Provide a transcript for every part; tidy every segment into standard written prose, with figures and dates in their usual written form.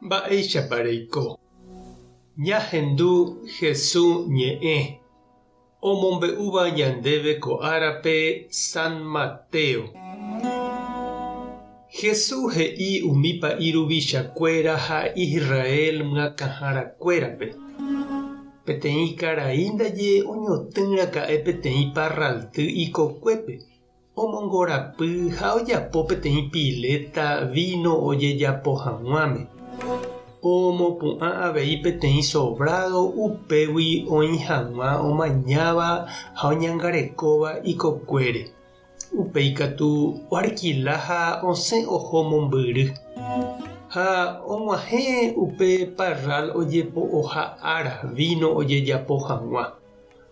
Mba'éichapareiko. Ñahendu Jesús ñe'ẽ omombe'úva ñandéve ko árape San Mateo. Jesús he'i umi pa'iruvichakuéra ha Israel mykahãrakuérape. Peteĩ karai ndaje oñotỹraka'e peteĩ parralty ikokuépe. Omongorapy ha ojapo peteĩ pileta vino ojejapo hag̃uáme. Omopu'ã avei peteĩ sobrado upégui oĩ hag̃ua omañáva ha oñangarekóva ikokuére. Upéi katu oarquila ha osẽ oho mombyry. Ha og̃uahẽ upe parral ojepo'oha ára vino ojejapo hag̃ua.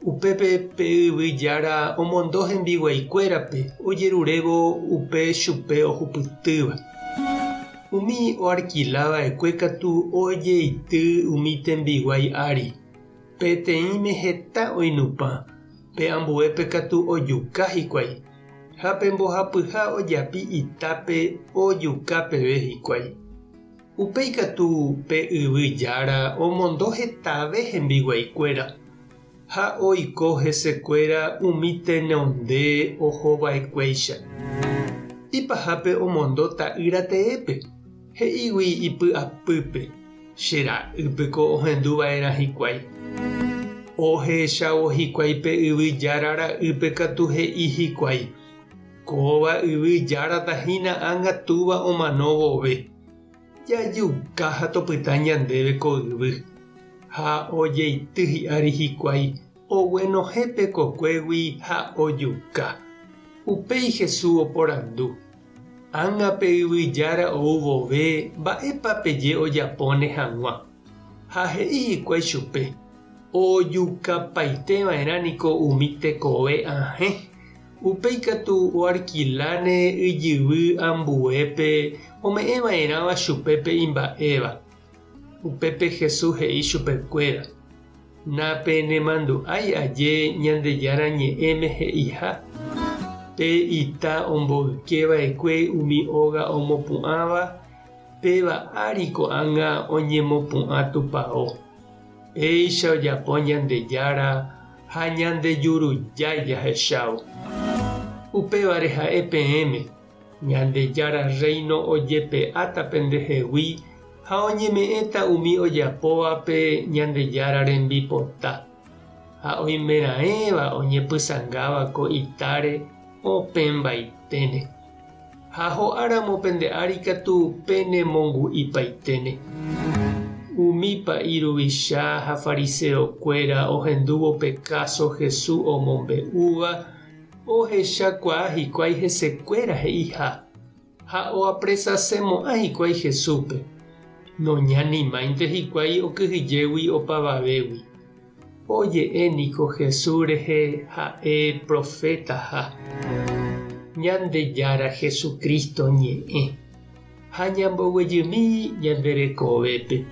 Upépe pe yvyjára omondo hembiguaikuérape ojerurévo upe chupe ohupytýva. Umi oarquilava'ekue katu ojeity umi tembiguai ári. Peteĩme heta oinupã. Pe ambuépe katu ojuka hikuái. Ha pe mbohapyha ojapi itápe ojuka peve hikuái. Upéi katu pe yvyjára omondo hetave hembiguaikuéra. Ha oiko hesekuéra umi tenonde ohova'ekuéicha. Ipahápe omondo ta'yrateépe. He'ígui ipy'apýpe. Che ra'ýpeko ohenduva'erã hikuái. Ohechávo hikuái pe yvyjára ra'ýpe katu he'i hikuái. Kóva yvyjára tahína ángatúva omano vove. Jajuka ha topyta ñandéve ko yvy. Ha ojeity hi'ári hikuái oguenohépe kokuégui ha ojuka. Upéi Jesús oporandu. Ágape yvyjára ou vove mba'épa peje ojapóne hag̃ua. Ha he'i hikuái chupe. Ojukapaiteva'erãniko umi tekove ahẽ. Upéi katu oarquiláne ijyvy ambuépe ome'ẽva'erãva chupépe imba'éva. Upépe Jesús he'i chupekuéra. Nápe nemandu'ái aje Ñandejára ñe'ẽme he'iha. Pe ita omboykeva'ekue umi óga omopu'ãva. Péva áriko ág̃a oñemopu'ã tupão. Péicha ojapo Ñandejára ha ñandejurujái jahechávo. Upévare ha'e peẽme. Ñandejára reino ojepe'áta pendehegui ha oñeme'ẽta umi ojapóvape Ñandejára rembipota. Ha oimeraẽva oñepysangáva ko itáre opembaiténe. Ha ho'áramo pende'ári katu penemongu'ipaiténe. Umi pa'iruvicha ha fariseokuéra ohendúvo pe káso Jesús omombe'úva ohechakuaa hikuái hesekuéra he'iha. Ha oapresasemo'ã hikuái Jesúspe. Noñanimáinte hikuái okyhyjégui opavavégui. Oje'éniko Jesús rehe ha'e profetaha. Ñandejára Jesucristo ñe'ẽ. Ha ñamboguejymi ñanderekovépe.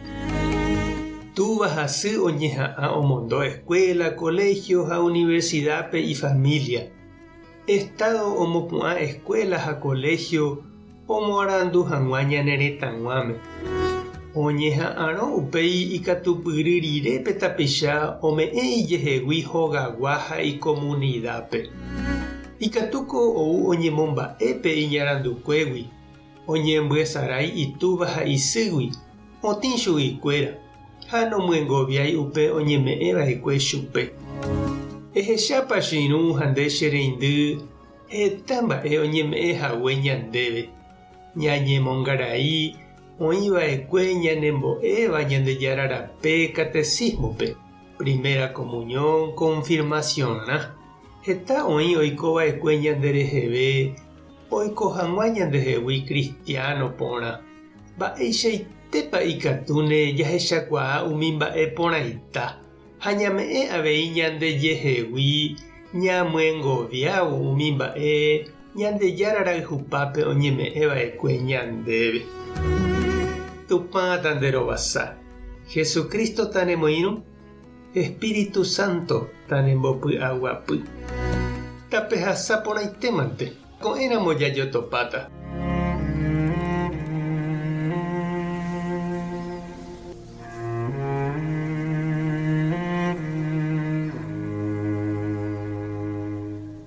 Túva hasy oñeha'ã omondo escuela, colegio ha universidadpe y familia. Estado omopu'ã escuela ha colegio omoarandu hag̃ua ñane retãguáme. Oñeha'ãrõ upéi ikatupyry rirépe tapicha ome'ẽ ijehegui hogagua ha ikomunidápe. Ikatuko ou oñemomba'épe iñarandukuégui. Oñembyasarái itúva ha isýgui. Otĩ chuguikuéra. Ha nomyengoviái upe oñeme'ẽva'ekue chupe. Ehechápa chiru ha nde che reindy heta mba'e oñeme'ẽhague ñandéve. Ñañemongarai oĩva'ekue ñanembo'éva Ñandejára rape catecismope. Primera comunión, confirmaciónna. Heta oĩ oikova'ekue ñandereheve. Oiko hag̃ua ñandehegui cristiano porã. Mba'eichaitépa ikatúne jahechakuaa umi mba'e porãita. Ha ñame'ẽ avei ñandejehegui ñamyengoviávo umi mba'e Ñandejára rayhupápe oñeme'ẽva'ekue ñandéve. Tupã tanderovasa. Jesucristo tanemoirũ. Espíritu Santo tanembopy'aguapy. Tapehasaporãitémante. Ko'ẽramo jajotopáta.